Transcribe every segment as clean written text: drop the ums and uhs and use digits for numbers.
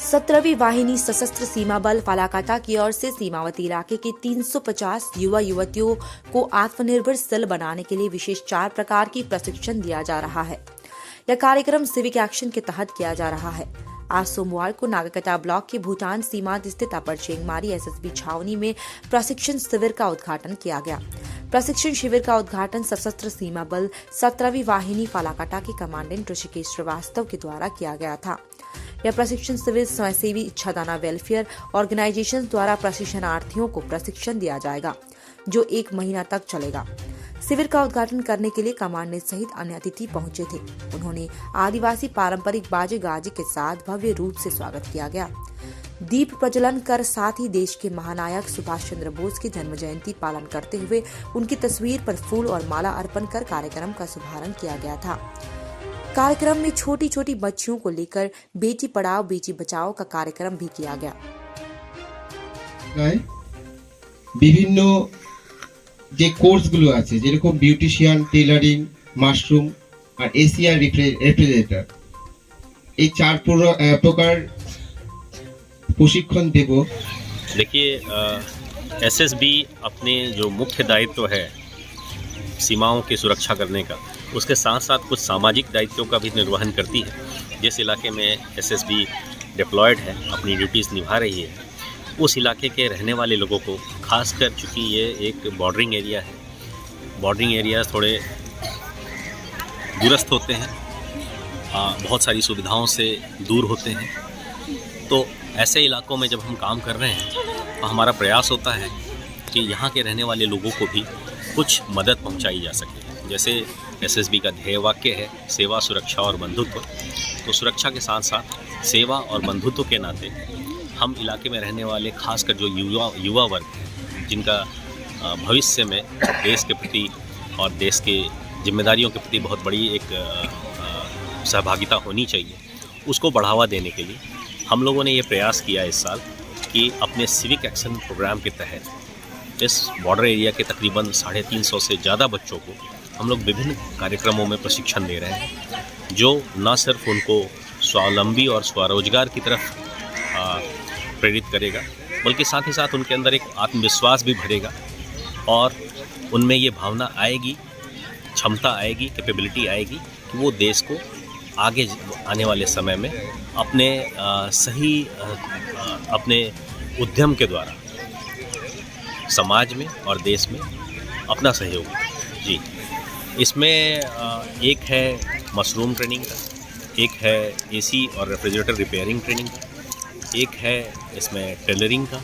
17वीं वाहिनी सशस्त्र सीमा बल फालाकाटा की ओर से सीमावर्ती इलाके के 350 युवा युवतियों को आत्मनिर्भर सेल बनाने के लिए विशेष 4 प्रकार की प्रशिक्षण दिया जा रहा है। यह कार्यक्रम सिविक एक्शन के तहत किया जा रहा है। आज सोमवार को नागाकटा ब्लॉक के भूटान सीमांत स्थित अपर चेंगमारी एसएसबी छावनी में प्रशिक्षण शिविर का उद्घाटन किया गया। प्रशिक्षण शिविर का उद्घाटन सशस्त्र सीमा बल 17वीं वाहिनी फालाकाटा के कमांडेंट ऋषिकेश श्रीवास्तव के द्वारा किया गया था। यह प्रशिक्षण शिविर स्वयंसेवी इच्छादाना वेलफेयर ऑर्गेनाइजेशन द्वारा प्रशिक्षणार्थियों को प्रशिक्षण दिया जाएगा, जो 1 महीना तक चलेगा। शिविर का उद्घाटन करने के लिए कमांडेंट सहित अन्य अतिथि पहुंचे थे। उन्होंने आदिवासी पारंपरिक बाजे गाजे के साथ भव्य रूप से स्वागत किया गया। दीप प्रज्वलन कर साथ ही देश के महानायक सुभाष चंद्र बोस की जन्म जयंती पालन करते हुए उनकी तस्वीर पर फूल और माला अर्पण कर कार्यक्रम का शुभारंभ किया गया था। कार्यक्रम में छोटी छोटी बच्चियों को लेकर बेटी पढ़ाओ बेटी बचाओ का कार्यक्रम भी किया गया। বিভিন্ন যে কোর্সগুলো আছে যেরকম বিউটিশিয়ান, টেলারিং, মাশরুম আর এসিআর রেফ্রিজারেটর, এই 4 প্রকার প্রশিক্ষণ দেব। देखिए, एसएसबी अपने जो मुख्य दायित्व है सीमाओं की सुरक्षा करने का, उसके साथ साथ कुछ सामाजिक दायित्वों का भी निर्वहन करती है। जिस इलाके में एसएसबी डिप्लॉयड है, अपनी ड्यूटीज़ निभा रही है, उस इलाके के रहने वाले लोगों को खासकर, चूँकि ये एक बॉर्डरिंग एरिया है, बॉर्डरिंग एरिया थोड़े दूरस्थ होते हैं, बहुत सारी सुविधाओं से दूर होते हैं। तो ऐसे इलाकों में जब हम काम कर रहे हैं तो हमारा प्रयास होता है कि यहाँ के रहने वाले लोगों को भी कुछ मदद पहुँचाई जा सके। जैसे एसएसबी का ध्येय वाक्य है सेवा, सुरक्षा और बंधुत्व। तो सुरक्षा के साथ साथ सेवा और बंधुत्व के नाते हम इलाके में रहने वाले खासकर जो युवा वर्ग है, जिनका भविष्य में देश के प्रति और देश के जिम्मेदारियों के प्रति बहुत बड़ी एक सहभागिता होनी चाहिए, उसको बढ़ावा देने के लिए हम लोगों ने ये प्रयास किया इस साल कि अपने सिविक एक्शन प्रोग्राम के तहत इस बॉर्डर एरिया के तकरीबन 350 से ज़्यादा बच्चों को हम लोग विभिन्न कार्यक्रमों में प्रशिक्षण दे रहे हैं, जो न सिर्फ उनको स्वावलंबी और स्वरोजगार की तरफ प्रेरित करेगा, बल्कि साथ ही साथ उनके अंदर एक आत्मविश्वास भी भरेगा और उनमें ये भावना आएगी, क्षमता आएगी, कैपेबिलिटी आएगी कि वो देश को आगे आने वाले समय में अपने अपने उद्यम के द्वारा समाज में और देश में अपना सहयोग जी। इसमें एक है मशरूम ट्रेनिंग का, एक है एसी और रेफ्रिजरेटर रिपेयरिंग ट्रेनिंग का, एक है इसमें टेलरिंग का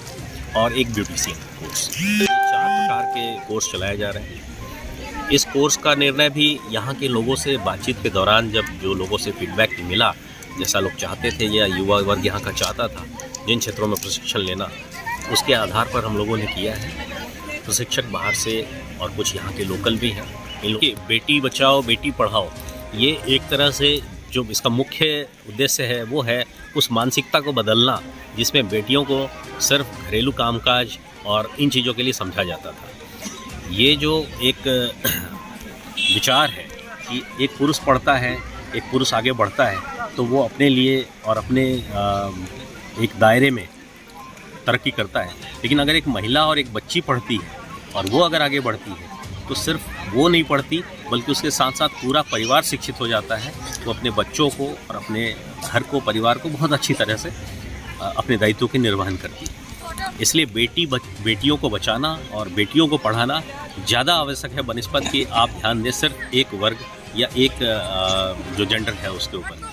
और एक ब्यूटिशियन कोर्स। 4 प्रकार के कोर्स चलाए जा रहे हैं। इस कोर्स का निर्णय भी यहाँ के लोगों से बातचीत के दौरान, जब जो लोगों से फीडबैक मिला, जैसा लोग चाहते थे या युवा वर्ग यहाँ का चाहता था जिन क्षेत्रों में प्रशिक्षण लेना, उसके आधार पर हम लोगों ने किया है। प्रशिक्षक बाहर से और कुछ यहाँ के लोकल भी हैं। इन लोग बेटी बचाओ बेटी पढ़ाओ, ये एक तरह से जो इसका मुख्य उद्देश्य है वो है उस मानसिकता को बदलना जिसमें बेटियों को सिर्फ घरेलू कामकाज और इन चीज़ों के लिए समझा जाता था। ये जो एक विचार है कि एक पुरुष पढ़ता है, एक पुरुष आगे बढ़ता है, तो वो अपने लिए और अपने एक दायरे में तरक्की करता है। लेकिन अगर एक महिला और एक बच्ची पढ़ती है और वो अगर आगे बढ़ती है, तो सिर्फ वो नहीं पढ़ती बल्कि उसके साथ साथ पूरा परिवार शिक्षित हो जाता है। वो अपने बच्चों को और अपने घर को, परिवार को बहुत अच्छी तरह से अपने दायित्वों के निर्वहन करती है। इसलिए बेटियों को बचाना और बेटियों को पढ़ाना ज़्यादा आवश्यक है बनिस्बत कि आप ध्यान दें सिर्फ एक वर्ग या एक जो जेंडर है उसके ऊपर।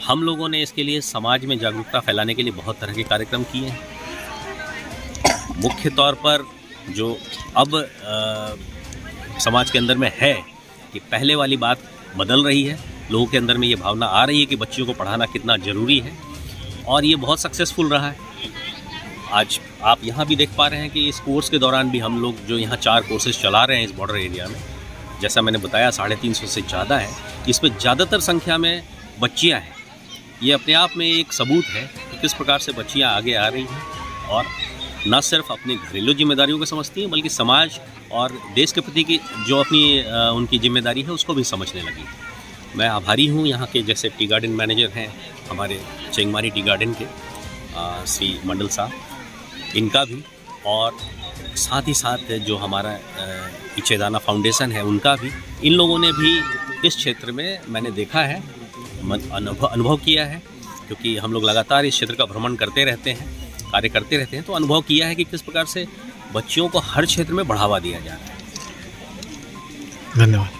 हम लोगों ने इसके लिए समाज में जागरूकता फैलाने के लिए बहुत तरह के कार्यक्रम किए हैं। मुख्य तौर पर जो अब समाज के अंदर में है कि पहले वाली बात बदल रही है, लोगों के अंदर में ये भावना आ रही है कि बच्चियों को पढ़ाना कितना ज़रूरी है, और ये बहुत सक्सेसफुल रहा है। आज आप यहाँ भी देख पा रहे हैं कि इस कोर्स के दौरान भी हम लोग जो यहाँ 4 कोर्सेज चला रहे हैं इस बॉर्डर एरिया में, जैसा मैंने बताया 350 से ज़्यादा है, इसमें ज़्यादातर संख्या में बच्चियाँ हैं। ये अपने आप में एक सबूत है कि किस प्रकार से बच्चियाँ आगे आ रही हैं और न सिर्फ अपनी घरेलू जिम्मेदारियों को समझती हैं, बल्कि समाज और देश के प्रति की जो अपनी उनकी जिम्मेदारी है उसको भी समझने लगी। मैं आभारी हूँ यहाँ के जैसे टी गार्डन मैनेजर हैं हमारे चेंगमारी टी गार्डन के श्री मंडल साहब, इनका भी, और साथ ही साथ जो हमारा इचेदाना फाउंडेशन है उनका भी। इन लोगों ने भी इस क्षेत्र में मैंने देखा है, अनुभव किया है, क्योंकि हम लोग लगातार इस क्षेत्र का भ्रमण करते रहते हैं, कार्य करते रहते हैं, तो अनुभव किया है कि किस प्रकार से बच्चियों को हर क्षेत्र में बढ़ावा दिया जा रहा है। धन्यवाद।